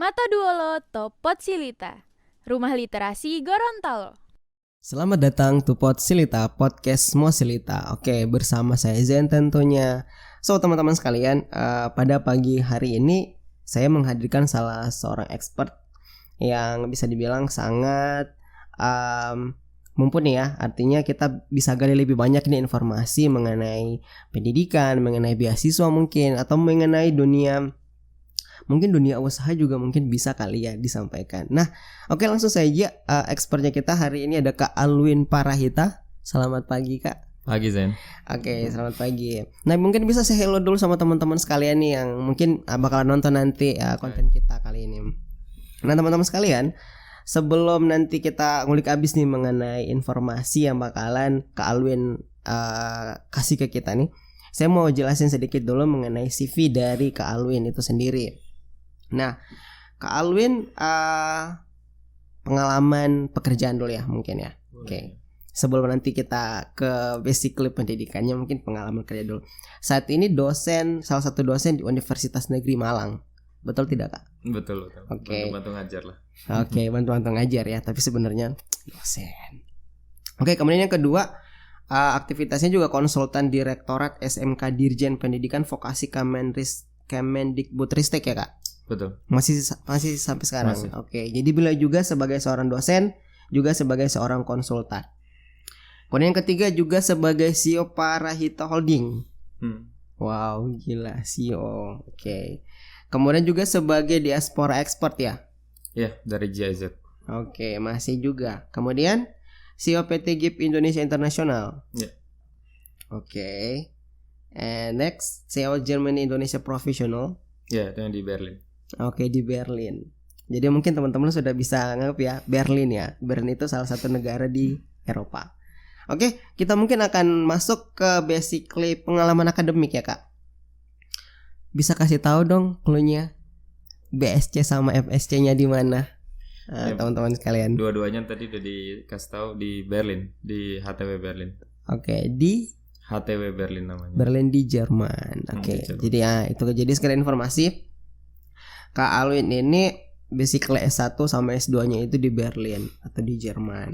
Kata Duolo Topot Silita, Rumah Literasi Gorontalo. Selamat datang to Pod Silita, podcast Mo Silita. Oke, bersama saya Zen tentunya. So teman-teman sekalian, pada pagi hari ini saya menghadirkan salah seorang expert yang bisa dibilang sangat mumpuni ya. Artinya kita bisa gali lebih banyak nih informasi mengenai pendidikan, mengenai beasiswa mungkin, atau mengenai dunia usaha juga mungkin bisa kali ya disampaikan. Nah, oke langsung saja expertnya kita hari ini ada Kak Alwin Parahita. Selamat pagi Kak. Pagi Zen. Oke, selamat pagi. Nah, mungkin bisa saya hello dulu sama teman-teman sekalian nih yang mungkin bakalan nonton nanti konten kita kali ini. Nah, teman-teman sekalian, sebelum nanti kita ngulik abis nih mengenai informasi yang bakalan Kak Alwin kasih ke kita nih, saya mau jelasin sedikit dulu mengenai CV dari Kak Alwin itu sendiri. Nah, Kak Alwin pengalaman pekerjaan dulu ya mungkin ya. Oke. Sebelum nanti kita ke basically pendidikannya, mungkin pengalaman kerja dulu. Saat ini salah satu dosen di Universitas Negeri Malang. Betul tidak Kak? Betul. Oke. Bantu ngajar lah. Oke, bantu ngajar ya, tapi sebenarnya dosen. Oke, kemudian yang kedua, aktivitasnya juga konsultan Direktorat SMK Dirjen Pendidikan Vokasi Kemendikbudristek ya Kak? Betul. Masih sampai sekarang. Masih. Oke, jadi beliau juga sebagai seorang dosen, juga sebagai seorang konsultan. Kemudian yang ketiga juga sebagai CEO Parahita Holding. Wow, gila CEO. Oke. Kemudian juga sebagai diaspora expert ya. Iya, dari GIZ. Oke, masih juga. Kemudian CEO PT GIP Indonesia Internasional. Iya. Oke. And next, CEO Germany Indonesia Professional. Iya, itu yang di Berlin. Oke, di Berlin. Jadi mungkin teman-teman sudah bisa nganggap ya Berlin ya. Berlin itu salah satu negara di Eropa. Oke, kita mungkin akan masuk ke basically pengalaman akademik ya Kak. Bisa kasih tahu dong clue-nya BSC sama FSC-nya di mana? Ya, teman-teman sekalian. Dua-duanya tadi udah dikasih tahu di Berlin, di HTW Berlin. Oke, di HTW Berlin namanya. Berlin di Jerman. Oke. Di Jerman. Jadi itu jadi sekalian informasi. Kak Alwin ini basically S1 sama S2-nya itu di Berlin atau di Jerman.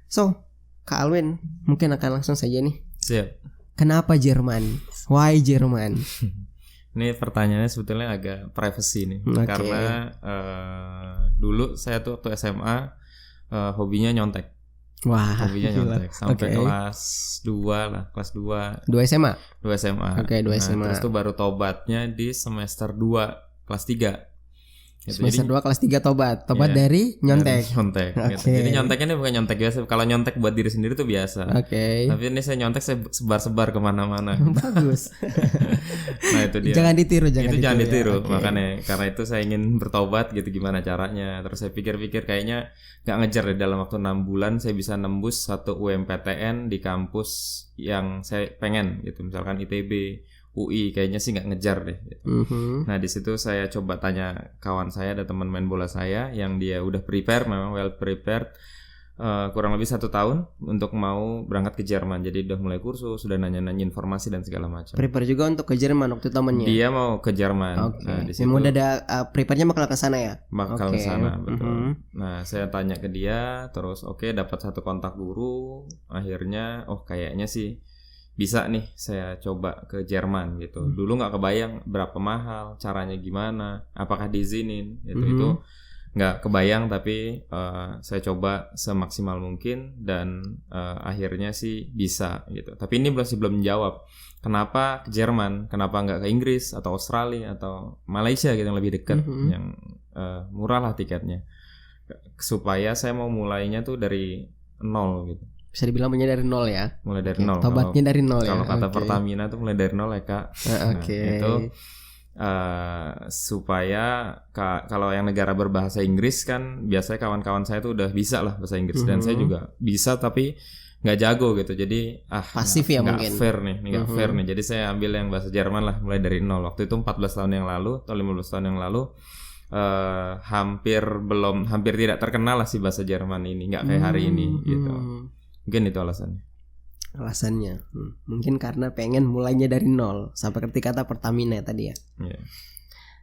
So, Kak Alwin mungkin akan langsung saja nih. Siap. Kenapa Jerman? Why Jerman? Ini pertanyaannya sebetulnya agak privacy nih. Oke. Karena dulu saya tuh waktu SMA hobinya nyontek. Wah, Hobinya gila. nyontek sampai Oke. kelas 2 lah, kelas 2. 2 SMA? 2 SMA. Oke, 2 SMA. Terus tuh baru tobatnya di semester 2 kelas 3. Gitu. Semester 2 kelas 3 tobat Iya, dari nyontek. dari nyontek gitu. Oke. Jadi nyonteknya ini bukan nyontek biasa. Kalau nyontek buat diri sendiri tuh biasa. Oke. Tapi ini saya nyontek, saya sebar-sebar kemana-mana. Bagus. Nah itu dia. Jangan ditiru, Jangan ditiru. ya. Oke. Makanya karena itu saya ingin bertobat gitu, gimana caranya. Terus saya pikir-pikir kayaknya gak ngejar deh, dalam waktu 6 bulan saya bisa nembus satu UMPTN di kampus yang saya pengen gitu. Misalkan ITB, UI, kayaknya sih nggak ngejar deh. Gitu. Nah di situ saya coba tanya kawan saya, ada teman main bola saya yang dia udah prepare, memang well prepared, kurang lebih 1 tahun untuk mau berangkat ke Jerman. Jadi udah mulai kursus, sudah nanya-nanya informasi dan segala macam. Prepare juga untuk ke Jerman waktu temennya. Dia mau ke Jerman. Oke. Nah di situ Yang udah ada prepare-nya bakal ke sana ya. bakal Oke. ke sana, betul. Nah saya tanya ke dia, terus oke, dapat satu kontak guru. Akhirnya kayaknya sih bisa nih saya coba ke Jerman gitu. Dulu nggak kebayang berapa mahal, caranya gimana, apakah diizinin gitu. Itu nggak kebayang, tapi saya coba semaksimal mungkin dan akhirnya sih bisa gitu. Tapi ini masih belum menjawab kenapa ke Jerman, kenapa nggak ke Inggris atau Australia atau Malaysia gitu yang lebih dekat, yang murah lah tiketnya, supaya saya mau mulainya tuh dari nol gitu. Bisa dibilang punya dari nol ya. Mulai dari Oke, nol. tobatnya dari nol ya. Kalau kata Oke. Pertamina tuh mulai dari nol ya Kak. Oke. Nah, itu supaya kalau yang negara berbahasa Inggris kan biasanya kawan-kawan saya tuh udah bisa lah bahasa Inggris, dan saya juga bisa tapi nggak jago gitu. Jadi Pasif ya nggak mungkin. fair nih, nggak fair nih. Jadi saya ambil yang bahasa Jerman lah, mulai dari nol. Waktu itu 14 tahun yang lalu atau 15 tahun yang lalu. Hampir tidak terkenal lah si bahasa Jerman ini, nggak kayak hari ini gitu. Mungkin itu alasannya. Mungkin karena pengen mulainya dari nol, sampai ketika kata Pertamina tadi ya. Yeah.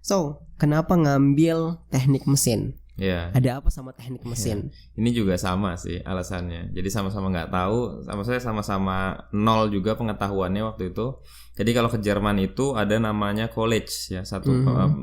So, kenapa ngambil teknik mesin? Ya. Ada apa sama teknik mesin? Ini juga sama sih alasannya. Jadi sama-sama nggak tahu, sama-sama nol juga pengetahuannya waktu itu. Jadi kalau ke Jerman itu ada namanya college ya,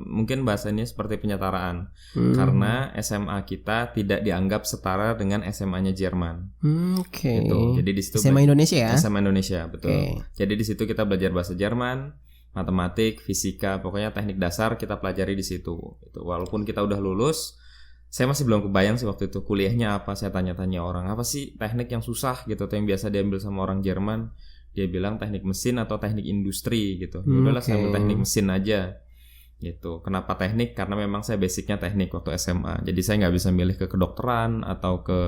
mungkin bahasanya seperti penyetaraan. Karena SMA kita tidak dianggap setara dengan SMA-nya Jerman. Oke. Gitu. Jadi di situ SMA Indonesia ya? SMA Indonesia, betul. Okay. Jadi di situ kita belajar bahasa Jerman, matematik, fisika, pokoknya teknik dasar kita pelajari di situ. Itu walaupun kita udah lulus, saya masih belum kebayang sih waktu itu kuliahnya apa. Saya tanya-tanya orang, apa sih teknik yang susah gitu atau yang biasa diambil sama orang Jerman. Dia bilang teknik mesin atau teknik industri gitu. Ya udahlah saya ambil teknik mesin aja gitu. Kenapa teknik? Karena memang saya basicnya teknik waktu SMA. Jadi saya nggak bisa milih ke kedokteran atau ke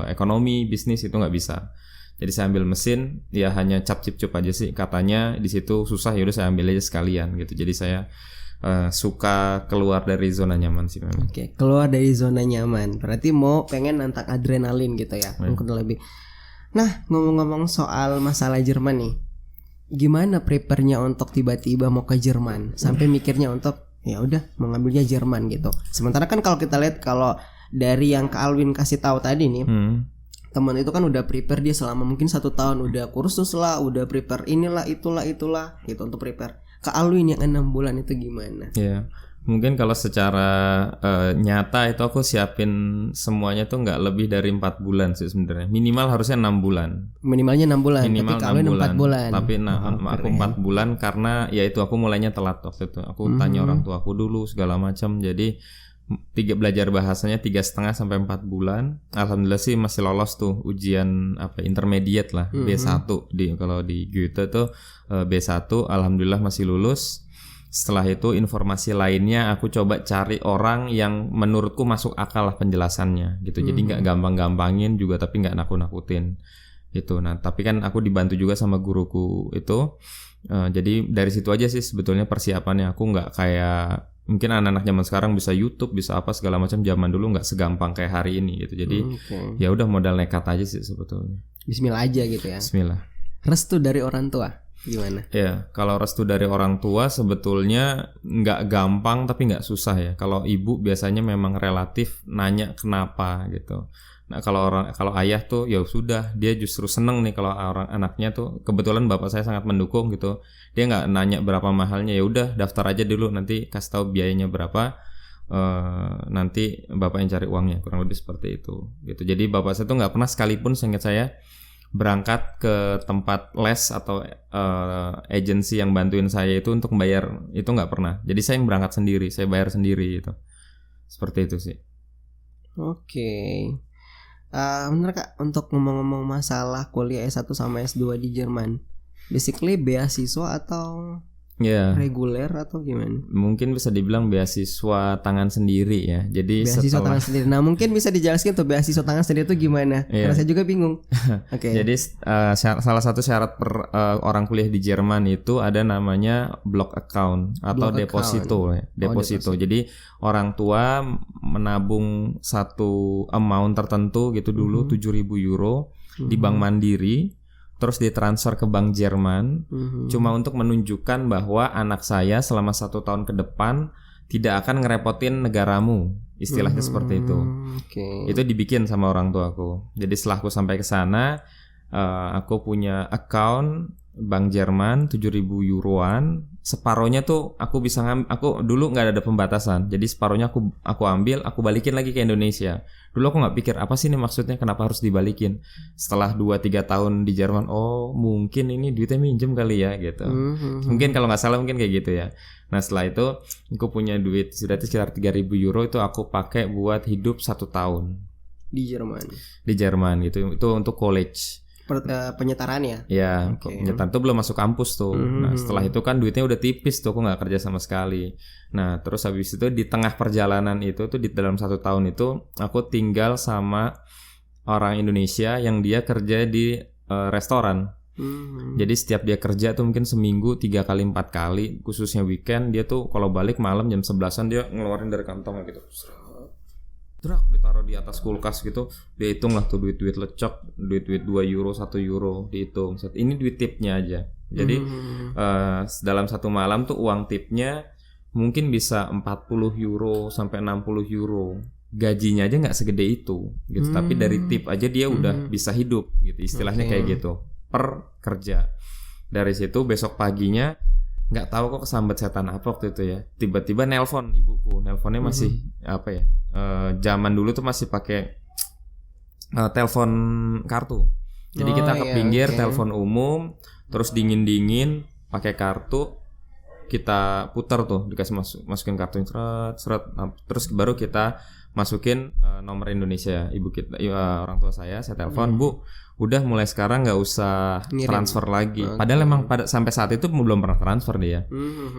ekonomi, bisnis, itu nggak bisa. Jadi saya ambil mesin, ya hanya cap-cip-cup aja sih. Katanya di situ susah, ya udah saya ambil aja sekalian gitu. Jadi saya suka keluar dari zona nyaman sih memang. Oke, keluar dari zona nyaman. Berarti pengen nantang adrenalin gitu ya. Mungkin lebih. Nah, ngomong-ngomong soal masalah Jerman nih. Gimana prepare-nya untuk tiba-tiba mau ke Jerman? Sampai mikirnya untuk ya udah mau ngambilnya Jerman gitu. Sementara kan kalau kita lihat, kalau dari yang Kak Alwin kasih tahu tadi nih, teman itu kan udah prepare dia selama mungkin 1 tahun, udah kursus lah, udah prepare inilah itulah gitu untuk prepare. Kak Alwin yang 6 bulan itu gimana? Ya, mungkin kalau secara nyata itu aku siapin semuanya tuh nggak lebih dari 4 bulan sih sebenarnya. Minimal harusnya 6 bulan. Minimalnya 6 bulan. Minimal tapi Kak Alwin 4 bulan. Tapi aku 4 bulan karena ya itu aku mulainya telat waktu itu. Aku tanya orang tua aku dulu segala macam. Jadi belajar bahasanya 3,5 sampai 4 bulan. Alhamdulillah sih masih lolos tuh ujian intermediate lah, B1 kalau di Goethe tuh B1, alhamdulillah masih lulus. Setelah itu informasi lainnya aku coba cari orang yang menurutku masuk akal lah penjelasannya gitu. Jadi nggak gampang-gampangin juga tapi nggak nakut-nakutin gitu. Nah tapi kan aku dibantu juga sama guruku itu. Jadi dari situ aja sih sebetulnya persiapannya. Aku nggak kayak mungkin anak-anak zaman sekarang bisa YouTube, bisa apa segala macam. Zaman dulu nggak segampang kayak hari ini gitu. Jadi ya udah modal nekat aja sih sebetulnya. Bismillah aja gitu ya. Bismillah. Restu dari orang tua gimana? Ya kalau restu dari orang tua sebetulnya nggak gampang tapi nggak susah ya. Kalau ibu biasanya memang relatif nanya kenapa gitu. Nah kalau ayah tuh ya sudah, dia justru seneng nih kalau orang anaknya tuh, kebetulan bapak saya sangat mendukung gitu. Dia nggak nanya berapa mahalnya, ya udah daftar aja dulu, nanti kasih tahu biayanya berapa, nanti bapak yang cari uangnya, kurang lebih seperti itu gitu. Jadi bapak saya tuh nggak pernah sekalipun seingat saya berangkat ke tempat les atau agensi yang bantuin saya itu untuk bayar, itu nggak pernah. Jadi saya yang berangkat sendiri, saya bayar sendiri gitu. Seperti itu sih. Oke. Bener Kak, untuk ngomong-ngomong masalah kuliah S1 sama S2 di Jerman, basically beasiswa atau reguler atau gimana? Mungkin bisa dibilang beasiswa tangan sendiri ya. Jadi beasiswa tangan sendiri. Nah mungkin bisa dijelaskan tuh beasiswa tangan sendiri itu gimana? Karena saya juga bingung. Oke. Jadi salah satu syarat orang kuliah di Jerman itu ada namanya block account atau deposito. Deposito. Jadi orang tua menabung satu amount tertentu gitu dulu, 7.000 euro di Bank Mandiri. Terus ditransfer ke Bank Jerman, cuma untuk menunjukkan bahwa anak saya selama 1 tahun ke depan tidak akan ngerepotin negaramu, istilahnya seperti itu. Itu dibikin sama orang tuaku. Jadi setelah aku sampai ke sana, aku punya account Bank Jerman 7.000 euroan. Separohnya tuh aku bisa aku dulu nggak ada pembatasan. Jadi separohnya aku ambil, aku balikin lagi ke Indonesia. Dulu aku nggak pikir apa sih ini maksudnya, kenapa harus dibalikin. Setelah 2-3 tahun di Jerman, oh mungkin ini duitnya minjem kali ya gitu. Mungkin kalau nggak salah mungkin kayak gitu ya. Nah setelah itu aku punya duit sudah sekitar 3.000 euro, itu aku pakai buat hidup 1 tahun di Jerman. Di Jerman gitu. Itu untuk college. Penyetaraan ya? Ya, penyetaraan tuh belum masuk kampus tuh. Nah setelah itu kan duitnya udah tipis tuh, aku nggak kerja sama sekali. Nah terus habis itu di tengah perjalanan itu tuh di dalam 1 tahun itu aku tinggal sama orang Indonesia yang dia kerja di restoran. Jadi setiap dia kerja tuh mungkin seminggu 3 kali 4 kali, khususnya weekend dia tuh kalau balik malam jam 11-an dia ngeluarin dari kantongnya gitu. Drak ditaruh di atas kulkas gitu, dia hitung lah tuh duit-duit lecok, duit-duit 2 euro, 1 euro dihitung. Ini duit tipnya aja. Jadi dalam 1 malam tuh uang tipnya mungkin bisa 40 euro sampai 60 euro. Gajinya aja nggak segede itu gitu, tapi dari tip aja dia udah bisa hidup gitu, istilahnya kayak gitu per kerja. Dari situ besok paginya nggak tahu kok kesambat setan apa waktu itu ya, tiba-tiba nelpon ibuku. Nelponnya masih apa ya, zaman dulu tuh masih pakai telepon kartu. Jadi kita ke pinggir telepon umum, terus dingin pakai kartu, kita putar tuh, dikasih masukin kartu seret, terus baru kita masukin nomor Indonesia ibu kita, orang tua saya telepon, Bu, udah mulai sekarang nggak usah transfer lagi. Padahal emang sampai saat itu belum pernah transfer dia.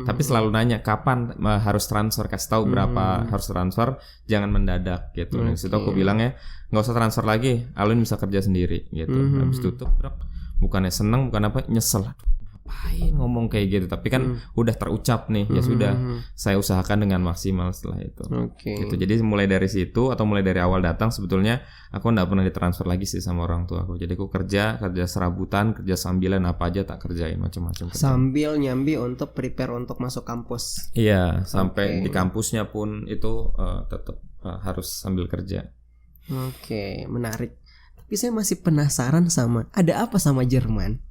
Tapi selalu nanya kapan harus transfer, kasih tahu berapa harus transfer, jangan mendadak gitu. Di situ aku bilang ya, nggak usah transfer lagi, Alwin bisa kerja sendiri gitu. Habis tutup, bukannya seneng, bukan apa, nyesel. Ngapain ngomong kayak gitu, tapi kan udah terucap nih, ya sudah, saya usahakan dengan maksimal setelah itu. Gitu. Jadi mulai dari situ atau mulai dari awal datang sebetulnya aku nggak pernah ditransfer lagi sih sama orang tua aku. Jadi aku kerja serabutan, kerja sambilan, apa aja tak kerjain, macam-macam. Sambil nyambi untuk prepare untuk masuk kampus. Iya, sampai di kampusnya pun itu tetap harus sambil kerja. Menarik. Tapi saya masih penasaran sama, ada apa sama Jerman?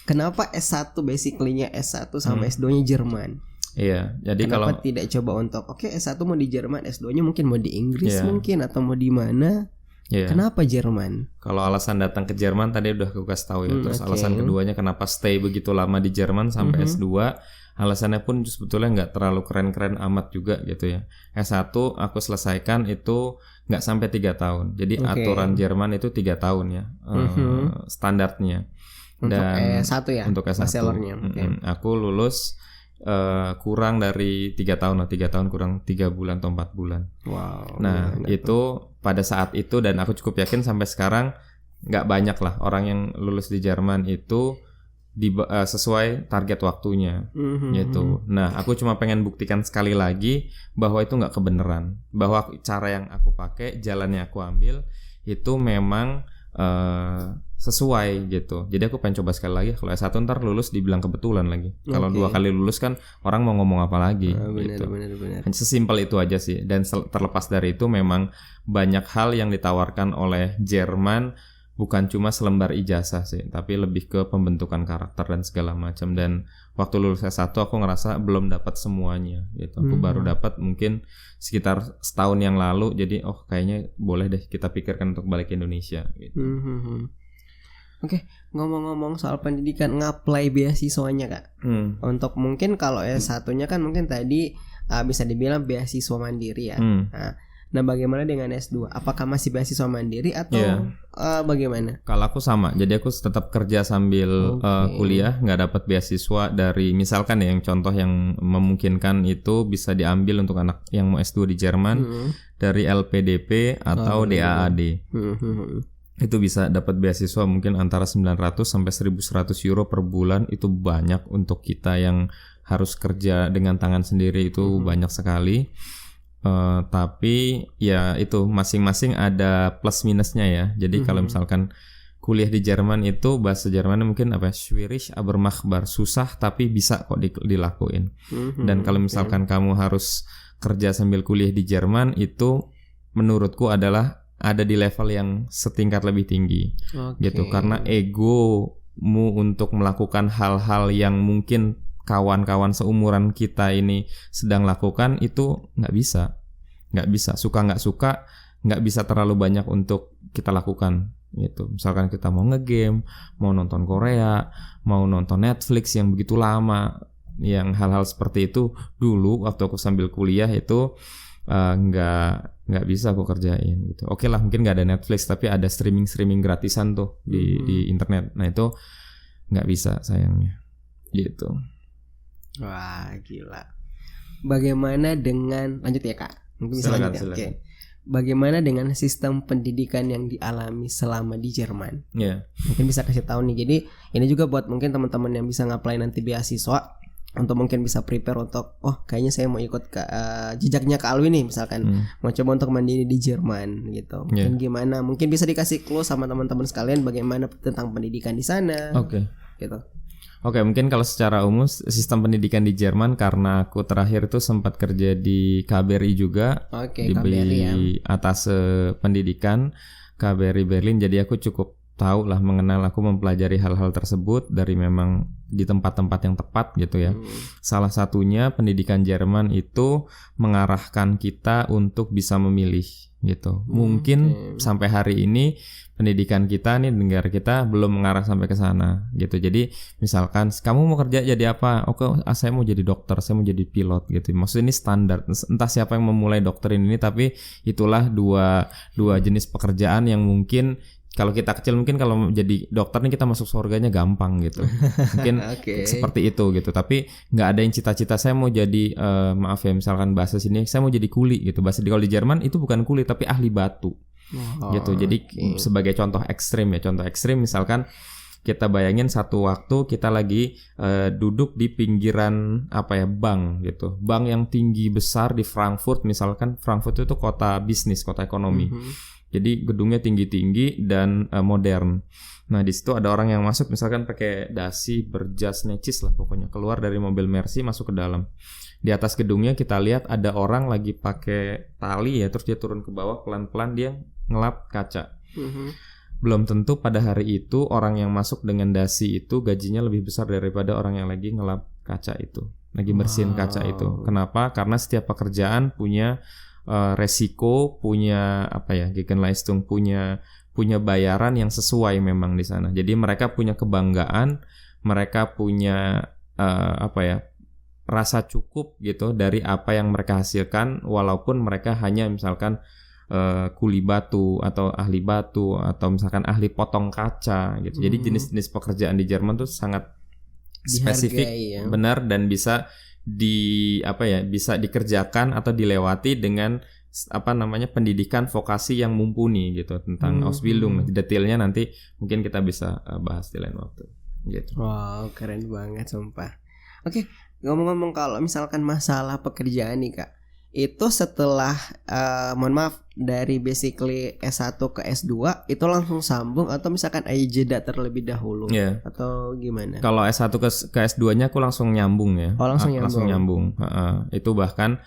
Kenapa S1 basically-nya S1 sama S2-nya Jerman? Iya, jadi kenapa tidak coba untuk S1 mau di Jerman, S2-nya mungkin mau di Inggris mungkin, atau mau di mana? Kenapa Jerman? Kalau alasan datang ke Jerman tadi udah aku kasih tahu ya. Terus alasan keduanya kenapa stay begitu lama di Jerman sampai S2, alasannya pun sebetulnya nggak terlalu keren-keren amat juga gitu ya. S1 aku selesaikan itu nggak sampai 3 tahun. Jadi aturan Jerman itu 3 tahun ya, standarnya. Dan S1 ya? Untuk S1 aku lulus kurang dari 3 tahun lah, 3 tahun kurang 3 bulan atau 4 bulan. Nah itu pada saat itu, dan aku cukup yakin sampai sekarang nggak banyak lah orang yang lulus di Jerman itu sesuai target waktunya gitu. Nah aku cuma pengen buktikan sekali lagi bahwa itu nggak kebenaran, bahwa cara yang aku pakai, jalan yang aku ambil itu memang sesuai gitu. Jadi aku pengen coba sekali lagi. Kalau S1 ntar lulus dibilang kebetulan lagi. Kalau 2 kali lulus kan orang mau ngomong apa lagi gitu. Benar. Sesimpel itu aja sih. Dan terlepas dari itu memang banyak hal yang ditawarkan oleh Jerman, bukan cuma selembar ijazah sih, tapi lebih ke pembentukan karakter dan segala macam. Dan waktu lulus S1 aku ngerasa belum dapat semuanya gitu. Aku baru dapat mungkin sekitar setahun yang lalu. Jadi kayaknya boleh deh kita pikirkan untuk balik ke Indonesia gitu. Ngomong-ngomong soal pendidikan, ngapply beasiswanya Kak. Untuk mungkin kalau S1-nya kan mungkin tadi bisa dibilang beasiswa mandiri ya. Nah bagaimana dengan S2? Apakah masih beasiswa mandiri atau bagaimana? Kalau aku sama, jadi aku tetap kerja sambil kuliah, nggak dapat beasiswa dari, misalkan ya, yang contoh yang memungkinkan itu bisa diambil untuk anak yang mau S2 di Jerman dari LPDP atau DAAD. Itu bisa dapat beasiswa mungkin antara 900 sampai 1.100 euro per bulan. Itu banyak untuk kita yang harus kerja dengan tangan sendiri, itu banyak sekali. Tapi ya itu masing-masing ada plus minusnya ya. Jadi kalau misalkan kuliah di Jerman itu bahasa Jermannya mungkin schwierig aber machbar, susah tapi bisa kok dilakuin. Dan kalau misalkan kamu harus kerja sambil kuliah di Jerman, itu menurutku adalah ada di level yang setingkat lebih tinggi gitu. Karena egomu untuk melakukan hal-hal yang mungkin kawan-kawan seumuran kita ini sedang lakukan itu nggak bisa, suka nggak suka nggak bisa terlalu banyak untuk kita lakukan gitu. Misalkan kita mau ngegame, mau nonton Korea, mau nonton Netflix yang begitu lama, yang hal-hal seperti itu dulu waktu aku sambil kuliah itu nggak bisa aku kerjain gitu. Oke lah, mungkin nggak ada Netflix tapi ada streaming gratisan tuh di internet. Nah itu nggak bisa sayangnya gitu. Wah gila. Bagaimana dengan, lanjut ya Kak? Mungkin bisa silakan. Oke. Bagaimana dengan sistem pendidikan yang dialami selama di Jerman? Mungkin bisa kasih tahu nih. Jadi ini juga buat mungkin teman-teman yang bisa ngapply nanti beasiswa, untuk mungkin bisa prepare untuk kayaknya saya mau ikut ke jejaknya Kak Alwin nih misalkan, mau coba untuk mandiri di Jerman gitu. Mungkin gimana? Mungkin bisa dikasih clue sama teman-teman sekalian bagaimana tentang pendidikan di sana. Oke. Gitu. Oke, mungkin kalau secara umum sistem pendidikan di Jerman, karena aku terakhir tuh sempat kerja di KBRI juga, Oke, di KBRI ya. atas pendidikan KBRI Berlin. Jadi aku cukup tahu lah, mengenal, aku mempelajari hal-hal tersebut dari memang di tempat-tempat yang tepat gitu ya. Salah satunya pendidikan Jerman itu mengarahkan kita untuk bisa memilih gitu. Mungkin sampai hari ini pendidikan kita nih, negara kita belum mengarah sampai ke sana gitu. Jadi misalkan kamu mau kerja jadi apa? Oke, saya mau jadi dokter, saya mau jadi pilot gitu. Maksudnya ini standar. Entah siapa yang memulai dokterin ini, tapi itulah dua jenis pekerjaan yang mungkin kalau kita kecil mungkin kalau jadi dokter nih kita masuk surganya gampang gitu. Mungkin seperti itu gitu. Tapi nggak ada yang cita-cita saya mau jadi maaf ya, misalkan bahasa sini saya mau jadi kuli gitu. Bahasa kalau di Jerman itu bukan kuli tapi ahli batu. Gitu. Jadi sebagai contoh ekstrim ya, contoh ekstrim misalkan kita bayangin satu waktu kita lagi duduk di pinggiran bank gitu, bank yang tinggi besar di Frankfurt misalkan. Frankfurt itu kota bisnis, kota ekonomi. Jadi gedungnya tinggi-tinggi dan modern. Nah di situ ada orang yang masuk misalkan pakai dasi, berjas necis lah pokoknya, keluar dari mobil Mercy masuk ke dalam. Di atas gedungnya kita lihat ada orang lagi pakai tali ya, terus dia turun ke bawah pelan-pelan dia ngelap kaca. Belum tentu pada hari itu orang yang masuk dengan dasi itu gajinya lebih besar daripada orang yang lagi ngelap kaca itu, lagi bersihin kaca itu. Kenapa? Karena setiap pekerjaan punya resiko, punya Gegenleistung, punya bayaran yang sesuai memang di sana. Jadi mereka punya kebanggaan, mereka punya rasa cukup gitu dari apa yang mereka hasilkan, walaupun mereka hanya misalkan kuli batu atau ahli batu atau misalkan ahli potong kaca gitu. Jadi jenis-jenis pekerjaan di Jerman tuh sangat spesifik, benar, dan bisa bisa dikerjakan atau dilewati dengan pendidikan vokasi yang mumpuni gitu, tentang Ausbildung. Detailnya nanti mungkin kita bisa bahas di lain waktu gitu. Wow, keren banget sumpah. Oke, ngomong-ngomong kalau misalkan masalah pekerjaan nih Kak, itu setelah mohon maaf dari basically S1 ke S2 itu langsung sambung atau misalkan ada jeda terlebih dahulu atau gimana? Kalau S1 ke S2-nya aku langsung nyambung ya. Oh, langsung nyambung. Itu bahkan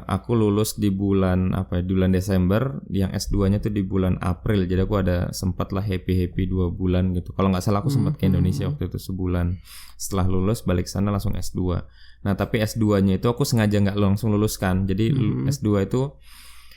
aku lulus di bulan di bulan Desember, yang S2-nya tuh di bulan April. Jadi aku ada sempat lah happy 2 bulan gitu. Kalau nggak salah aku sempat ke Indonesia waktu itu sebulan. Setelah lulus balik sana langsung S2. Nah tapi S2-nya itu aku sengaja nggak langsung luluskan. Jadi S2 itu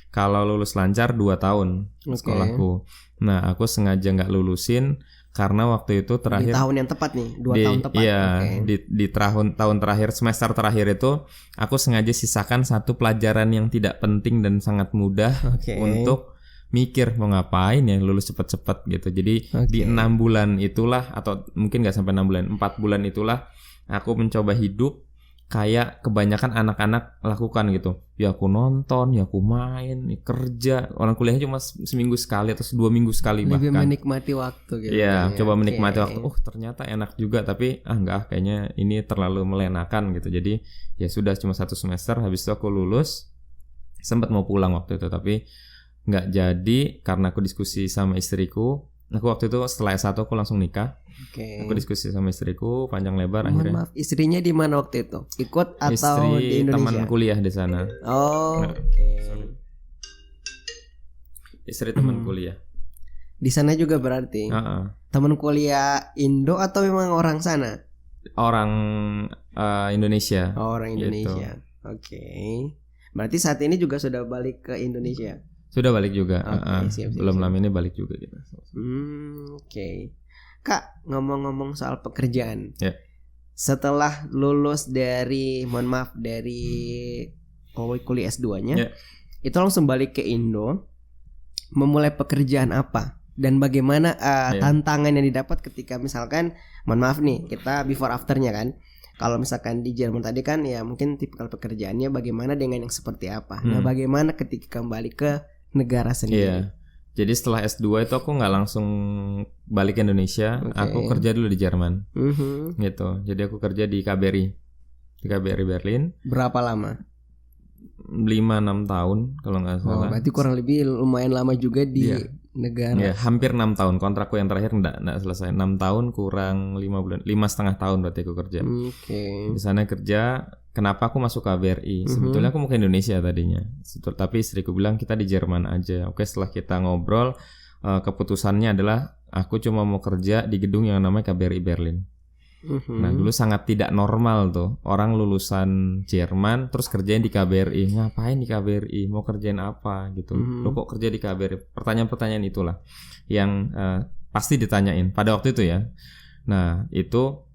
kalau lulus lancar 2 tahun sekolahku. Nah aku sengaja nggak lulusin karena waktu itu terakhir di tahun yang tepat nih, 2 tahun tepat. Iya, di tahun terakhir, semester terakhir itu aku sengaja sisakan satu pelajaran yang tidak penting dan sangat mudah untuk mikir mau ngapain ya, lulus cepet-cepet gitu. Jadi di 6 bulan itulah, atau mungkin nggak sampai 6 bulan, 4 bulan itulah aku mencoba hidup kayak kebanyakan anak-anak lakukan gitu. Ya aku nonton, ya aku main, ya kerja. Orang kuliahnya cuma seminggu sekali atau 2 minggu sekali lebih bahkan. menikmati waktu gitu. Iya, coba menikmati waktu. Ternyata enak juga, tapi kayaknya ini terlalu melenakan gitu. Jadi ya sudah, cuma 1 semester. Habis itu aku lulus. Sempat mau pulang waktu itu, tapi nggak jadi karena aku diskusi sama istriku. Aku waktu itu setelah S1 aku langsung nikah. Aku diskusi sama istriku panjang lebar. Akhirnya maaf, istrinya di mana waktu itu? Ikut atau istri di Indonesia? Teman kuliah di sana. Istri teman kuliah. Di sana juga berarti. Teman kuliah Indo atau memang orang sana? Orang Indonesia. Orang Indonesia. Gitu. Berarti saat ini juga sudah balik ke Indonesia? Sudah balik juga. Siap. Belum lama ini balik juga gitu. Kak, ngomong-ngomong soal pekerjaan. Setelah lulus dari kuliah S2-nya, itu langsung balik ke Indo, memulai pekerjaan apa? Dan bagaimana tantangan yang didapat ketika misalkan, mohon maaf nih, kita before afternya kan. Kalau misalkan di Jerman tadi kan ya mungkin tipikal pekerjaannya bagaimana dengan yang seperti apa. Nah bagaimana ketika kembali ke negara sendiri? Jadi setelah S2 itu aku nggak langsung balik ke Indonesia. Aku kerja dulu di Jerman. Gitu. Jadi aku kerja di KBRI Berlin. Berapa lama? 5-6 tahun kalau nggak salah. Berarti kurang lebih lumayan lama juga di negara. Ya, hampir 6 tahun. Kontrakku yang terakhir enggak selesai. 6 tahun kurang 5 bulan. 5,5 tahun berarti aku kerja. Oke. Di sana kerja. Kenapa aku masuk KBRI? Sebetulnya aku mau ke Indonesia tadinya. Tapi istriku bilang kita di Jerman aja. Oke, setelah kita ngobrol, keputusannya adalah aku cuma mau kerja di gedung yang namanya KBRI Berlin. Nah, dulu sangat tidak normal tuh orang lulusan Jerman terus kerjain di KBRI. Ngapain di KBRI? Mau kerjain apa gitu? Lo kok kerja di KBRI? Pertanyaan-pertanyaan itulah yang pasti ditanyain pada waktu itu ya. Nah, itu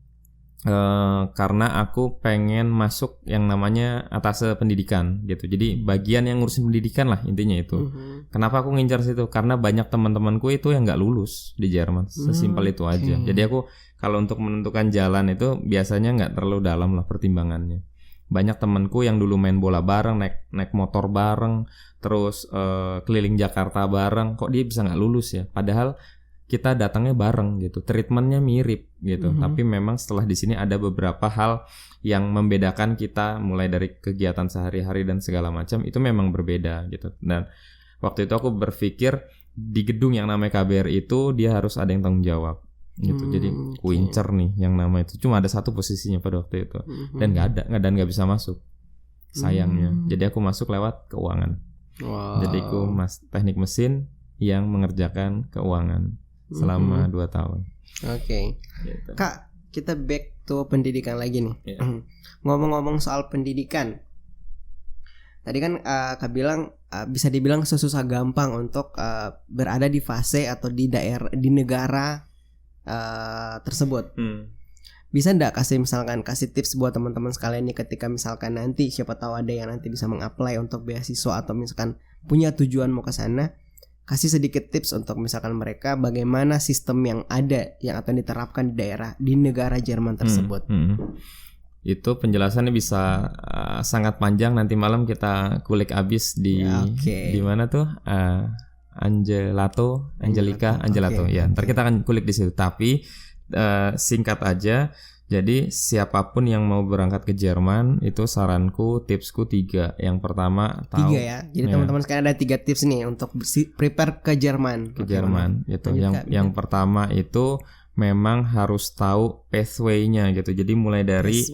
karena aku pengen masuk yang namanya atase pendidikan gitu. Jadi bagian yang ngurusin pendidikan lah intinya itu. Kenapa aku ngincar situ? Karena banyak teman-temanku itu yang nggak lulus di Jerman. Sesimpel itu aja. Jadi aku kalau untuk menentukan jalan itu biasanya nggak terlalu dalam lah pertimbangannya. Banyak temanku yang dulu main bola bareng, naik motor bareng, terus keliling Jakarta bareng, kok dia bisa nggak lulus ya? Padahal kita datangnya bareng gitu, treatmentnya mirip gitu. Tapi memang setelah di sini ada beberapa hal yang membedakan kita, mulai dari kegiatan sehari-hari dan segala macam itu memang berbeda gitu. Dan waktu itu aku berpikir di gedung yang namanya KBRI itu dia harus ada yang tanggung jawab gitu. Jadi kuincer nih yang nama itu, cuma ada satu posisinya pada waktu itu dan nggak bisa masuk sayangnya. Jadi aku masuk lewat keuangan. Jadi aku teknik mesin yang mengerjakan keuangan selama 2 tahun. Oke. Gitu. Kak, kita back to pendidikan lagi nih. Ngomong-ngomong soal pendidikan, tadi kan Kak bilang bisa dibilang susah gampang untuk berada di fase atau di negara tersebut. Bisa nggak kasih tips buat teman-teman sekalian nih, ketika misalkan nanti siapa tahu ada yang nanti bisa mengapply untuk beasiswa atau misalkan punya tujuan mau ke sana, kasih sedikit tips untuk misalkan mereka bagaimana sistem yang ada yang akan diterapkan di negara Jerman tersebut. Itu penjelasannya bisa sangat panjang, nanti malam kita kulik abis di mana tuh Angelato. Ya, ntar kita akan kulik di situ. Tapi singkat aja, jadi siapapun yang mau berangkat ke Jerman itu saranku, tipsku 3. Yang pertama, tahu 3 ya. Jadi teman-teman sekarang ada 3 tips nih untuk prepare ke Jerman. Gitu. Yang pertama itu memang harus tahu pathway-nya gitu. Jadi mulai dari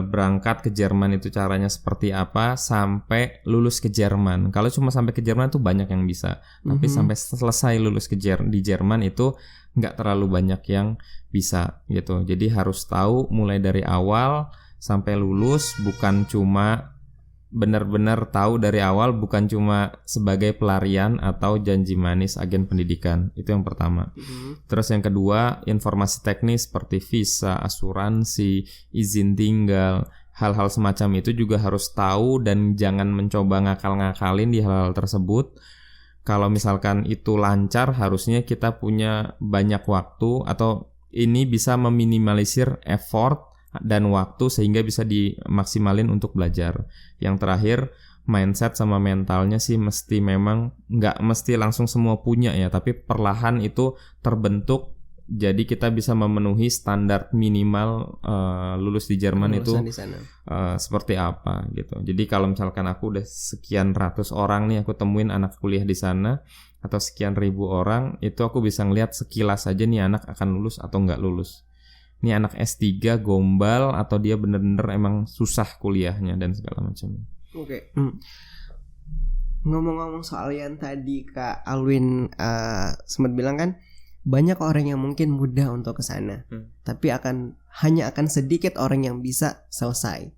berangkat ke Jerman itu caranya seperti apa sampai lulus ke Jerman. Kalau cuma sampai ke Jerman tuh banyak yang bisa. Tapi sampai selesai lulus di Jerman itu nggak terlalu banyak yang bisa gitu. Jadi harus tahu mulai dari awal sampai lulus, bukan cuma benar-benar tahu dari awal, bukan cuma sebagai pelarian atau janji manis agen pendidikan. Itu yang pertama. Terus yang kedua, informasi teknis seperti visa, asuransi, izin tinggal, hal-hal semacam itu juga harus tahu dan jangan mencoba ngakal-ngakalin di hal-hal tersebut. Kalau misalkan itu lancar, harusnya kita punya banyak waktu, atau ini bisa meminimalisir effort dan waktu sehingga bisa dimaksimalin untuk belajar. Yang terakhir, mindset sama mentalnya sih memang nggak mesti langsung semua punya ya, tapi perlahan itu terbentuk. Jadi kita bisa memenuhi standar minimal lulus di Jerman itu seperti apa gitu. Jadi kalau misalkan aku udah sekian ratus orang nih aku temuin anak kuliah di sana, atau sekian ribu orang, itu aku bisa ngelihat sekilas aja nih anak akan lulus atau nggak lulus. Ini anak S3 gombal atau dia bener-bener emang susah kuliahnya dan segala macam. Oke. Ngomong-ngomong soal yang tadi Kak Alwin sempat bilang kan, banyak orang yang mungkin mudah untuk ke sana, tapi hanya akan sedikit orang yang bisa selesai.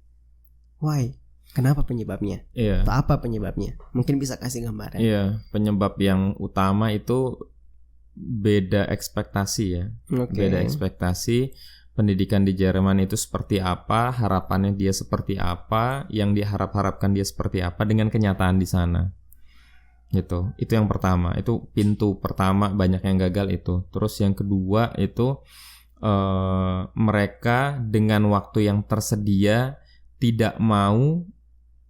Why? Kenapa penyebabnya? Atau apa penyebabnya? Mungkin bisa kasih gambaran. Iya, penyebab yang utama itu beda ekspektasi ya. Beda ekspektasi. Pendidikan di Jerman itu seperti apa, harapannya dia seperti apa, yang diharapkan dia seperti apa dengan kenyataan di sana. Gitu. Itu yang pertama. Itu pintu pertama banyak yang gagal itu. Terus yang kedua itu mereka dengan waktu yang tersedia tidak mau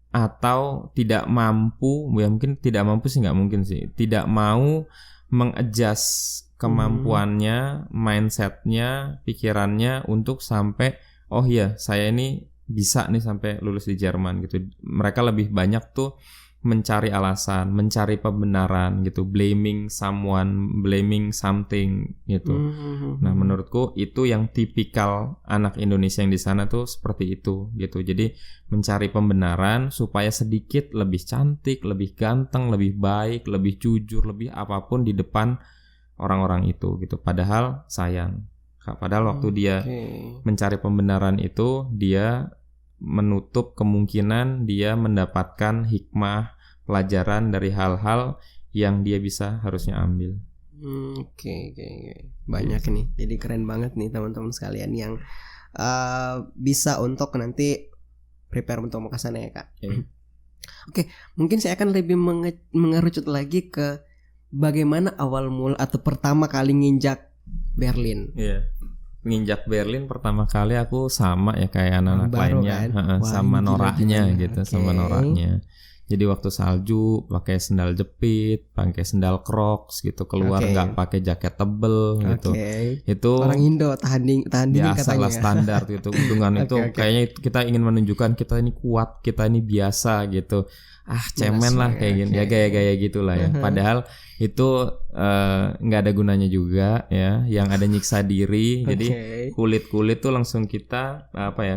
atau tidak mampu, ya mungkin tidak mampu sih, nggak mungkin sih, tidak mau mengadjust kemampuannya, mindsetnya, pikirannya untuk sampai oh iya saya ini bisa nih sampai lulus di Jerman gitu. Mereka lebih banyak tuh mencari alasan, mencari pembenaran gitu, blaming someone, blaming something gitu. Nah, menurutku itu yang tipikal anak Indonesia yang di sana tuh seperti itu gitu. Jadi mencari pembenaran supaya sedikit lebih cantik, lebih ganteng, lebih baik, lebih jujur, lebih apapun di depan orang-orang itu gitu. Padahal sayang. Padahal waktu dia mencari pembenaran itu, dia menutup kemungkinan dia mendapatkan hikmah, pelajaran dari hal-hal yang dia bisa harusnya ambil. Oke. Banyak nih. Jadi keren banget nih teman-teman sekalian yang bisa untuk nanti prepare untuk mau ke sana ya Kak. Oke, mungkin saya akan lebih mengerucut lagi ke bagaimana awal mula atau pertama kali nginjak Berlin. Iya. Nginjak Berlin pertama kali aku sama ya kayak anak-anak baru lainnya, kan? sama noraknya gila. gitu, sama noraknya. Jadi waktu salju pakai sendal jepit, pakai sendal Crocs gitu, keluar nggak pakai jaket tebel gitu. Itu orang Indo tahan dingin biasa lah, standar gitu. Dengan itu kayaknya kita ingin menunjukkan kita ini kuat, kita ini biasa gitu. Cemen lah kayak gini, ya gaya-gaya gitulah ya. Padahal itu nggak ada gunanya juga ya, yang ada nyiksa diri. Jadi kulit tuh langsung kita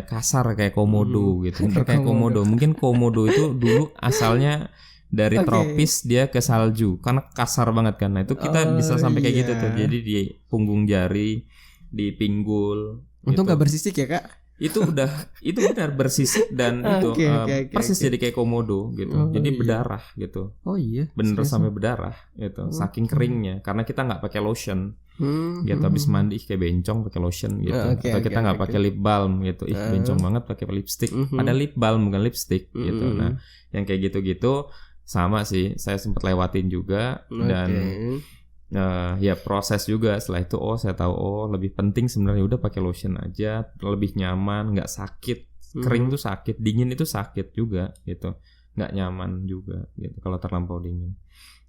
kasar kayak komodo gitu. Kayak komodo. Mungkin komodo itu dulu asalnya dari tropis dia ke salju karena kasar banget kan. Nah itu kita bisa sampai kayak gitu tuh. Jadi di punggung jari, di pinggul. Untung nggak bersisik ya Kak. Itu benar bersisik dan persis jadi kayak komodo gitu. Jadi berdarah gitu. Oh iya. Bener sampai berdarah gitu. Saking keringnya karena kita nggak pakai lotion. Gitu habis mandi kayak bencong pakai lotion gitu. Atau kita nggak pakai lip balm gitu. Bencong banget pakai lipstick. Ada lip balm bukan lipstick gitu. Nah, yang kayak gitu-gitu sama sih. Saya sempat lewatin juga dan ya proses juga. Setelah itu saya tahu lebih penting sebenarnya udah pakai lotion aja, lebih nyaman, nggak sakit. Kering tuh sakit, dingin itu sakit juga gitu, nggak nyaman juga gitu kalau terlampau dingin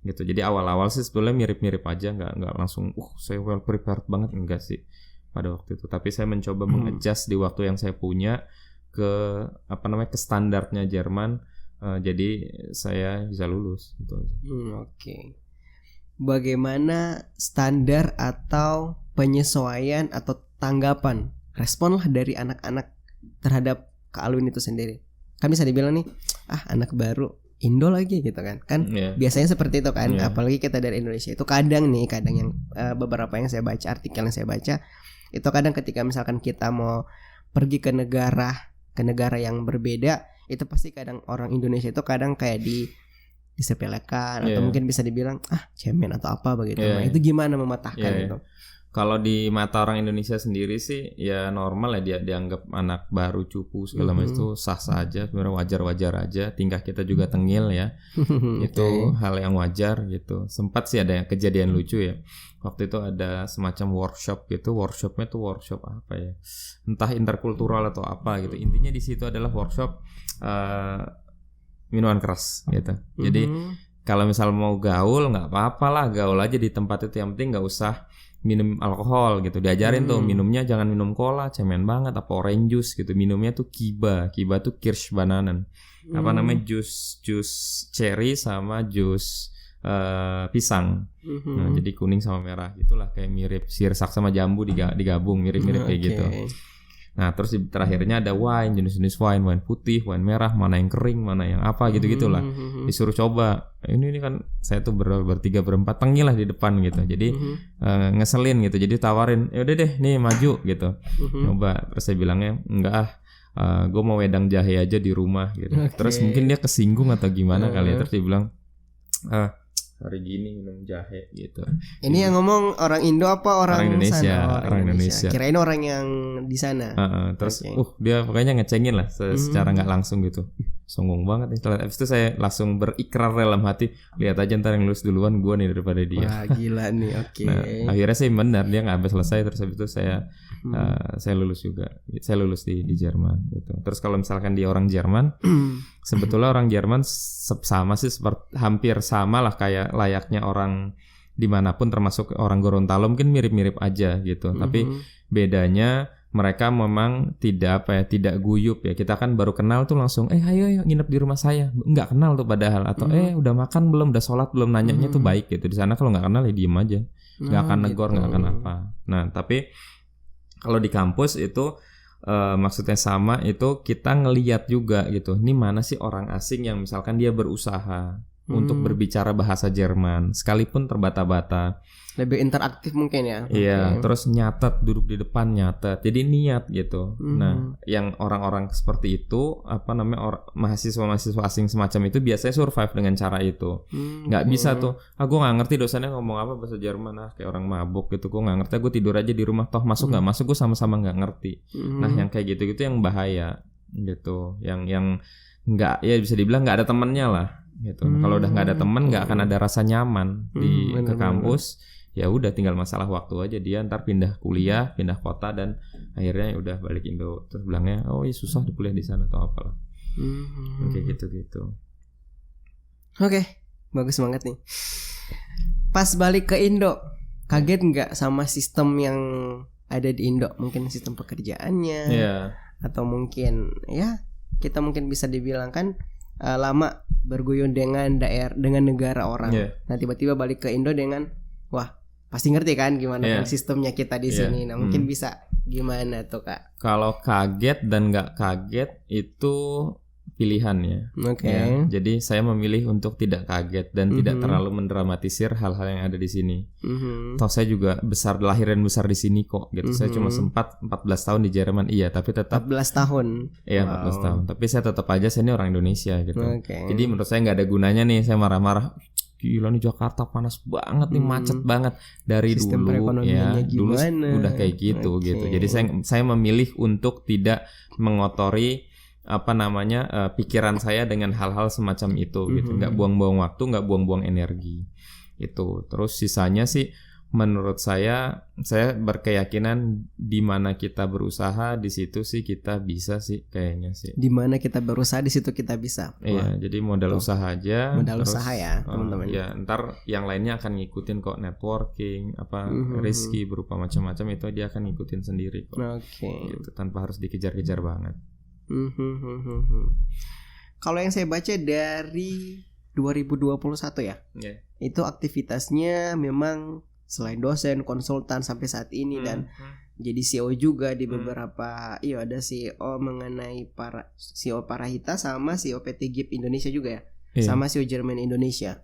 gitu. Jadi awal-awal sih sebetulnya mirip-mirip aja, nggak langsung saya well prepared banget, enggak sih pada waktu itu. Tapi saya mencoba mengadjust di waktu yang saya punya ke ke standarnya Jerman. Jadi saya bisa lulus gitu aja. Bagaimana standar atau penyesuaian atau tanggapan respon lah dari anak-anak terhadap Kak Alwin itu sendiri? Kan bisa dibilang nih, anak baru Indo lagi gitu kan. Biasanya seperti itu kan. Apalagi kita dari Indonesia itu kadang yang beberapa yang saya baca, artikel yang saya baca itu kadang ketika misalkan kita mau pergi ke negara yang berbeda, itu pasti kadang orang Indonesia itu kadang kayak disepelekan atau mungkin bisa dibilang cemen atau apa begitu. Nah, itu gimana mematahkan itu? Kalau di mata orang Indonesia sendiri sih ya normal ya, dia dianggap anak baru, cupu segala macam itu sah-sah aja, sebenarnya wajar-wajar aja. Tingkah kita juga tengil ya. Itu hal yang wajar gitu. Sempat sih ada yang kejadian lucu ya. Waktu itu ada semacam workshop gitu. Workshopnya tuh workshop apa ya? Entah interkultural atau apa gitu. Intinya di situ adalah workshop minuman keras gitu. Jadi kalau misal mau gaul nggak apa-apa lah, gaul aja di tempat itu, yang penting nggak usah minum alkohol gitu. Diajarin tuh minumnya jangan minum cola, cemen banget, apa orange juice gitu. Minumnya tuh kiba tuh kirsch bananen. Jus cherry sama jus pisang. Nah, jadi kuning sama merah gitulah, kayak mirip sirsak sama jambu digabung, mirip-mirip kayak gitu. Nah terus terakhirnya ada wine, jenis-jenis wine putih, wine merah, mana yang kering, mana yang apa gitu-gitulah. Disuruh coba. Ini kan saya tuh bertiga berempat tengil lah di depan gitu. Jadi ngeselin gitu. Jadi tawarin, udah deh nih maju gitu. Coba. Terus saya bilangnya enggak gue mau wedang jahe aja di rumah gitu. Terus mungkin dia kesinggung atau gimana kali ya. Terus dia bilang hari gini minum jahe gitu. Ini yang ngomong orang Indo apa orang Indonesia? Sana? Orang Indonesia. Kirain orang yang di sana. Terus dia pokoknya ngecengin lah secara nggak langsung gitu. Songong banget nih. Habis itu saya langsung berikrar dalam hati, lihat aja ntar yang lulus duluan gue nih daripada dia. Wah gila nih. Nah, akhirnya sih benar dia nggak habis selesai. Terus habis itu saya lulus juga. Saya lulus di Jerman gitu. Terus kalau misalkan dia orang Jerman, sebetulnya orang Jerman sama sih, hampir sama lah kayak layaknya orang dimanapun, termasuk orang Gorontalo mungkin mirip-mirip aja gitu. Tapi bedanya mereka memang tidak tidak guyup ya. Kita kan baru kenal tuh langsung ayo nginep di rumah saya. Nggak kenal tuh padahal, atau udah makan belum, udah sholat belum, nanyanya tuh baik gitu. Di sana kalau nggak kenal ya diem aja, nggak akan negor, nggak akan apa. Nah tapi kalau di kampus itu maksudnya sama, itu kita ngeliat juga gitu, ini mana sih orang asing yang misalkan dia berusaha untuk berbicara bahasa Jerman sekalipun terbata-bata. Lebih interaktif mungkin ya. Iya, terus nyatet, duduk di depan nyatet. Jadi niat gitu. Nah, yang orang-orang seperti itu, mahasiswa-mahasiswa asing semacam itu biasanya survive dengan cara itu. Nggak bisa tuh, gue nggak ngerti dosennya ngomong apa bahasa Jerman, kayak orang mabuk gitu. Gue nggak ngerti, gue tidur aja di rumah, toh masuk nggak masuk gue sama-sama nggak ngerti. Nah, yang kayak gitu-gitu yang bahaya gitu. Yang nggak, ya bisa dibilang nggak ada temennya lah gitu. Kalau udah nggak ada temen, nggak akan ada rasa nyaman ke kampus. Ya udah tinggal masalah waktu aja, dia ntar pindah kuliah, pindah kota, dan akhirnya ya udah balik Indo, terus bilangnya susah di kuliah di sana atau apalah. Kayak gitu. Oke, bagus banget nih. Pas balik ke Indo, kaget nggak sama sistem yang ada di Indo? Mungkin sistem pekerjaannya, atau mungkin ya kita mungkin bisa dibilang kan lama berguyun dengan negara orang. Nah tiba-tiba balik ke Indo dengan pasti ngerti kan gimana kan sistemnya kita di sini. Nah mungkin bisa gimana tuh Kak? Kalau kaget dan nggak kaget itu pilihan ya. Ya, jadi saya memilih untuk tidak kaget dan tidak terlalu mendramatisir hal-hal yang ada di sini. Toh saya juga lahir dan besar di sini kok gitu. Saya cuma sempat 14 tahun di Jerman, tapi tetap 14 tahun. Iya, 14 tahun. Tapi saya tetap aja saya ini orang Indonesia gitu. Jadi menurut saya nggak ada gunanya nih saya marah-marah. Gila nih Jakarta panas banget nih, macet banget dari sistem dulu ya. Dulu udah kayak gitu gitu. Jadi saya memilih untuk tidak mengotori pikiran saya dengan hal-hal semacam itu gitu. Nggak buang-buang waktu, nggak buang-buang energi itu. Terus sisanya sih menurut saya berkeyakinan di mana kita berusaha di situ sih kita bisa sih kayaknya sih. Di mana kita berusaha di situ kita bisa. Iya, jadi modal usaha aja. Modal usaha ya, teman-teman. Ya, ntar yang lainnya akan ngikutin kok, networking, rezeki berupa macam-macam itu dia akan ngikutin sendiri kok. Gitu, tanpa harus dikejar-kejar banget. Kalau yang saya baca dari 2021 ya, itu aktivitasnya memang selain dosen, konsultan sampai saat ini dan jadi CEO juga di beberapa, ada CEO mengenai CEO Parahita sama CEO PT GIP Indonesia juga ya, sama CEO Jerman Indonesia.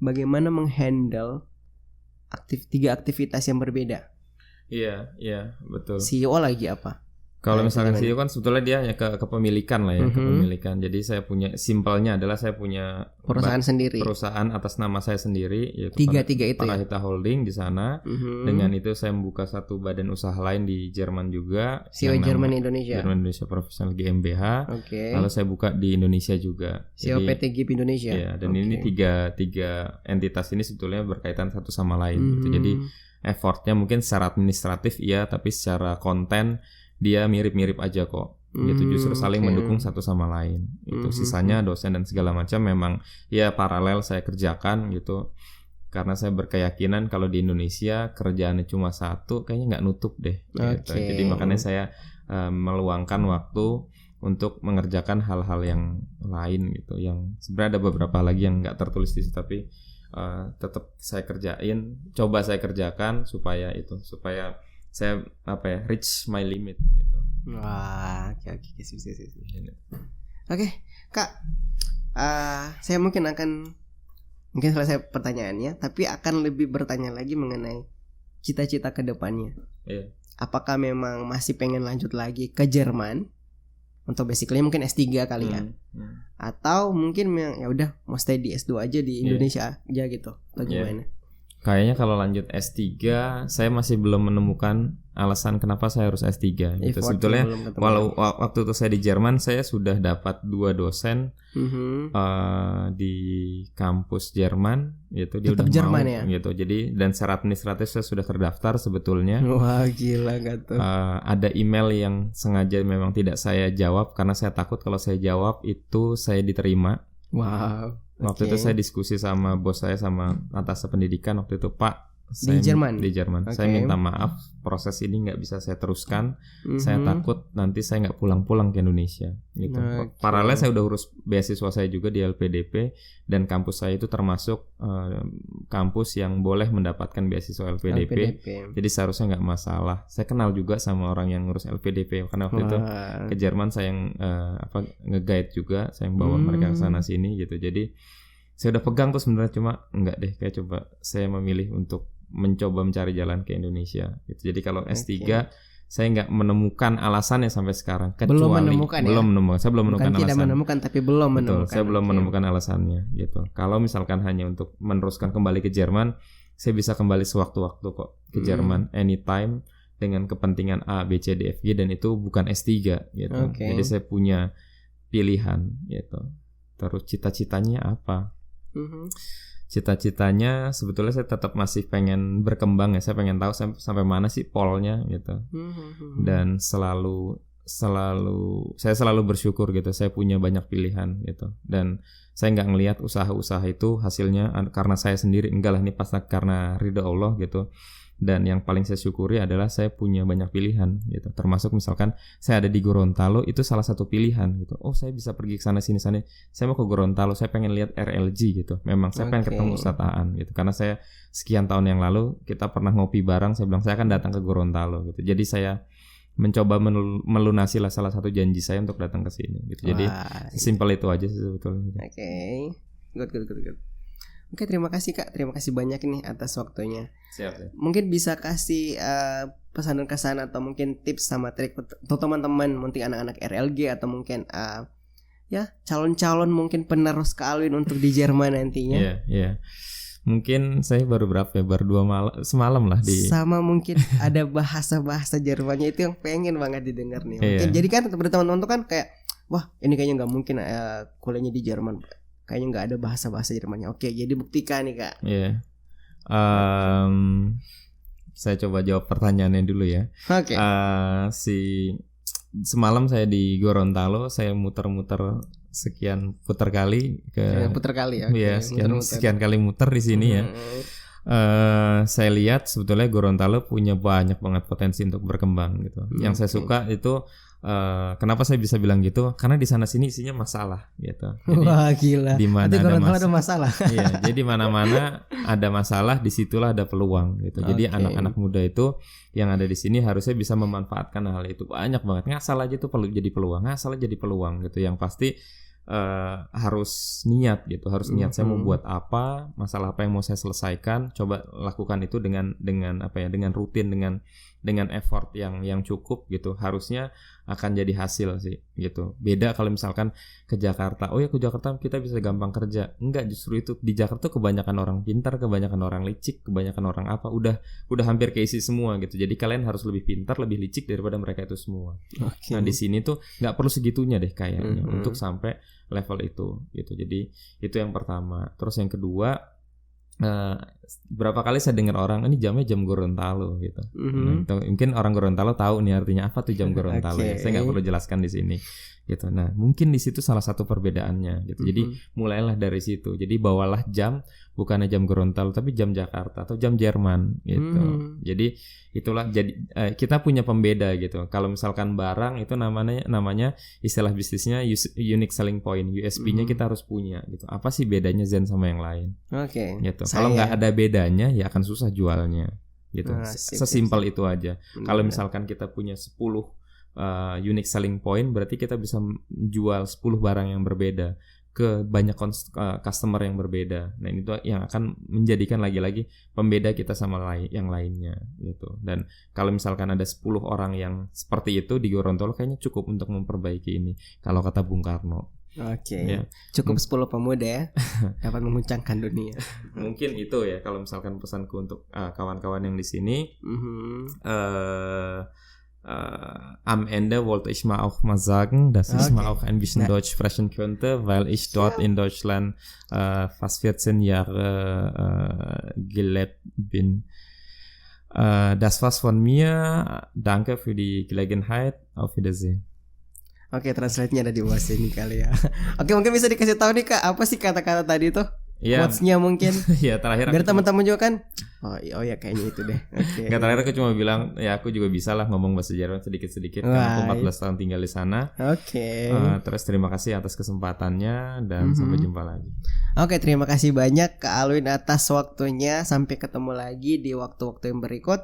Bagaimana menghandle tiga aktivitas yang berbeda? Iya, betul. CEO lagi apa? Kalau misalkan CEO kan sebetulnya dia hanya kepemilikan lah ya, kepemilikan. Jadi saya punya, simpelnya adalah saya punya perusahaan sendiri. Perusahaan atas nama saya sendiri, yaitu tiga itu Parahita Holding di sana. Dengan itu saya membuka satu badan usaha lain di Jerman juga. CEO Jerman Indonesia. Jerman Indonesia Profesional GmbH. Lalu saya buka di Indonesia juga. CEO PT GIP Indonesia. Iya, dan ini tiga entitas ini sebetulnya berkaitan satu sama lain. Gitu. Jadi effortnya mungkin secara administratif tapi secara konten dia mirip-mirip aja kok gitu, justru saling mendukung satu sama lain itu. Sisanya dosen dan segala macam memang paralel saya kerjakan gitu, karena saya berkeyakinan kalau di Indonesia kerjaannya cuma satu kayaknya nggak nutup deh gitu. Jadi makanya saya meluangkan waktu untuk mengerjakan hal-hal yang lain gitu, yang sebenarnya ada beberapa lagi yang nggak tertulis di situ, tapi tetap saya coba saya kerjakan supaya saya reach my limit gitu. Wah, oke. Oke, Kak. Saya mungkin selesai pertanyaannya, tapi akan lebih bertanya lagi mengenai cita-cita ke depannya. Apakah memang masih pengen lanjut lagi ke Jerman? Untuk basically mungkin S3 kali ya. Atau mungkin ya udah mau stay di S2 aja di Indonesia aja gitu. Atau gimana? Kayaknya kalau lanjut S3 saya masih belum menemukan alasan kenapa saya harus S3 gitu. Sebetulnya waktu itu saya di Jerman saya sudah dapat 2 dosen di kampus Jerman gitu. Dia tetap udah Jerman mau ya? gitu. Jadi dan secara administratif saya sudah terdaftar sebetulnya. Wah, gila gak tuh. Ada email yang sengaja memang tidak saya jawab karena saya takut kalau saya jawab itu saya diterima. Wow. Waktu itu saya diskusi sama bos saya, sama atas pendidikan waktu itu, Pak, Di Jerman? Di Jerman. Oke. Saya minta maaf, proses ini nggak bisa saya teruskan. Saya Mhm. takut nanti saya nggak pulang-pulang ke Indonesia gitu. Oke. Paralel saya udah urus beasiswa saya juga di LPDP, dan kampus saya itu termasuk kampus yang boleh mendapatkan beasiswa LPDP. Jadi seharusnya nggak masalah. Saya kenal juga sama orang yang ngurus LPDP karena waktu itu Wah. ke Jerman saya yang nge-guide juga, saya yang bawa mereka ke sana sini gitu. Jadi saya udah pegang tuh sebenarnya, cuma enggak deh, kayak coba saya memilih untuk mencoba mencari jalan ke Indonesia gitu. Jadi kalau S3 saya nggak menemukan alasannya sampai sekarang, kecuali Belum menemukan ya? Saya belum menemukan Bukan tidak alasan. menemukan tapi belum Betul, menemukan. saya belum Oke. menemukan alasannya gitu. Kalau misalkan hanya untuk meneruskan kembali ke Jerman, saya bisa kembali sewaktu-waktu kok ke Jerman anytime dengan kepentingan A, B, C, D, F, G, dan itu bukan S3 gitu. Oke. Jadi saya punya pilihan gitu. Terus cita-citanya apa? Mhm. Cita-citanya sebetulnya saya tetap masih pengen berkembang ya. Saya pengen tahu sampai mana sih polnya gitu. Mhm. Dan saya selalu bersyukur gitu. Saya punya banyak pilihan gitu. Dan saya nggak ngelihat usaha-usaha itu hasilnya karena saya sendiri, enggak lah, ini pasti karena ridha Allah gitu. Dan yang paling saya syukuri adalah saya punya banyak pilihan gitu. Termasuk misalkan saya ada di Gorontalo, itu salah satu pilihan gitu. Oh, saya bisa pergi ke sana sini. Saya mau ke Gorontalo, saya pengen lihat RLG gitu. Memang saya pengen ketemu Ustadz Aan gitu. Karena saya sekian tahun yang lalu kita pernah ngopi bareng, saya bilang saya akan datang ke Gorontalo gitu. Jadi saya mencoba melunasi lah salah satu janji saya untuk datang ke sini gitu. Jadi simpel itu aja sih sebetulnya gitu. Oke. Good. Oke, terima kasih Kak. Terima kasih banyak nih atas waktunya. Siap ya. Mungkin bisa kasih pesan dan kesan atau mungkin tips sama trik untuk teman-teman, mungkin anak-anak RLG atau mungkin ya calon-calon mungkin penerus ke Alwin untuk di Jerman nantinya. Iya. Mungkin saya baru semalam lah di. Sama mungkin ada bahasa-bahasa Jermannya itu yang pengen banget didengar nih. Mungkin jadi kan teman-teman tuh kan kayak, wah ini kayaknya nggak mungkin kuliahnya di Jerman. Kayaknya nggak ada bahasa-bahasa Jermannya. Oke, jadi buktikan nih Kak. Iya. Saya coba jawab pertanyaannya dulu ya. Oke. Semalam saya di Gorontalo, saya muter-muter sekian putar kali putar kali ya. Iya, sekian kali muter di sini ya. Saya lihat sebetulnya Gorontalo punya banyak banget potensi untuk berkembang gitu. Yang saya suka itu kenapa saya bisa bilang gitu? Karena di sana sini isinya masalah gitu. Jadi, wah gila. Di mana ada masalah. Iya, jadi mana-mana ada masalah, disitulah ada peluang gitu. Jadi anak-anak muda itu yang ada di sini harusnya bisa memanfaatkan hal itu. Banyak banget. Ngasal aja tuh perlu jadi peluang. Ngasal jadi peluang gitu. Yang pasti harus niat gitu. Harus niat saya mau buat apa, masalah apa yang mau saya selesaikan. Coba lakukan itu dengan apa ya? Dengan rutin, dengan effort yang cukup gitu. Harusnya akan jadi hasil sih gitu. Beda kalau misalkan ke Jakarta. Oh ya, ke Jakarta kita bisa gampang kerja. Enggak, justru itu di Jakarta kebanyakan orang pintar, kebanyakan orang licik, kebanyakan orang apa udah hampir keisi semua gitu. Jadi kalian harus lebih pintar, lebih licik daripada mereka itu semua. Nah, di sini tuh enggak perlu segitunya deh kayaknya untuk sampai level itu gitu. Jadi itu yang pertama. Terus yang kedua, berapa kali saya dengar orang ini jamnya jam Gorontalo gitu. Nah, mungkin orang Gorontalo tahu nih artinya apa tuh jam Gorontalo. Ya. Saya nggak perlu jelaskan di sini gitu. Nah, mungkin di situ salah satu perbedaannya gitu. Jadi mulailah dari situ. Jadi bawalah jam bukannya jam Gorontalo tapi jam Jakarta atau jam Jerman gitu. Jadi itulah kita punya pembeda gitu. Kalau misalkan barang itu namanya istilah bisnisnya unique selling point, USP-nya kita harus punya gitu. Apa sih bedanya Zen sama yang lain? Oke. Gitu. Kalau nggak ada bedanya ya akan susah jualnya gitu. Sesimpel itu aja. Kalau misalkan kita punya 10 unique selling point, berarti kita bisa jual 10 barang yang berbeda ke banyak customer yang berbeda. Nah, itu yang akan menjadikan lagi-lagi pembeda kita sama yang lainnya gitu. Dan kalau misalkan ada 10 orang yang seperti itu di Gorontalo, kayaknya cukup untuk memperbaiki ini kalau kata Bung Karno. Oke. Ya. Cukup 10 pemuda ya dapat menguncangkan dunia. Mungkin itu ya kalau misalkan pesanku untuk kawan-kawan yang di sini. Am Ende wollte ich mal auch mal sagen, dass ich mal auch ein bisschen Deutsch sprechen könnte, weil ich dort in Deutschland fast 14 Jahre gelebt bin. Das war's von mir. Danke für die Gelegenheit. Auf Wiedersehen. Oke, translate-nya ada di bawah sini kali ya. Oke, mungkin bisa dikasih tahu nih Kak, apa sih kata-kata tadi tuh? Iya. quotes-nya mungkin. Ya terakhir Biar aku teman-teman juga kan. Oh ya kayaknya itu deh. Oke. Nggak, terakhir aku cuma bilang ya aku juga bisa lah ngomong bahasa Jerman sedikit-sedikit karena aku 14 tahun tinggal di sana. Oke. Terus terima kasih atas kesempatannya dan sampai jumpa lagi. Oke, terima kasih banyak Kak Alwin atas waktunya. Sampai ketemu lagi di waktu-waktu yang berikut.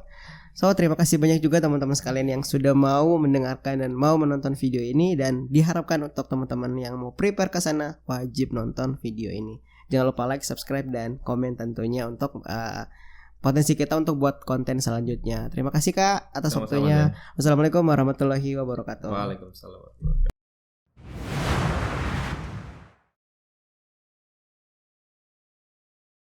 So, terima kasih banyak juga teman-teman sekalian yang sudah mau mendengarkan dan mau menonton video ini. Dan diharapkan untuk teman-teman yang mau prepare ke sana wajib nonton video ini. Jangan lupa like, subscribe, dan komen tentunya untuk potensi kita untuk buat konten selanjutnya. Terima kasih Kak atas Sama-sama, waktunya. Wassalamualaikum warahmatullahi wabarakatuh. Waalaikumsalam.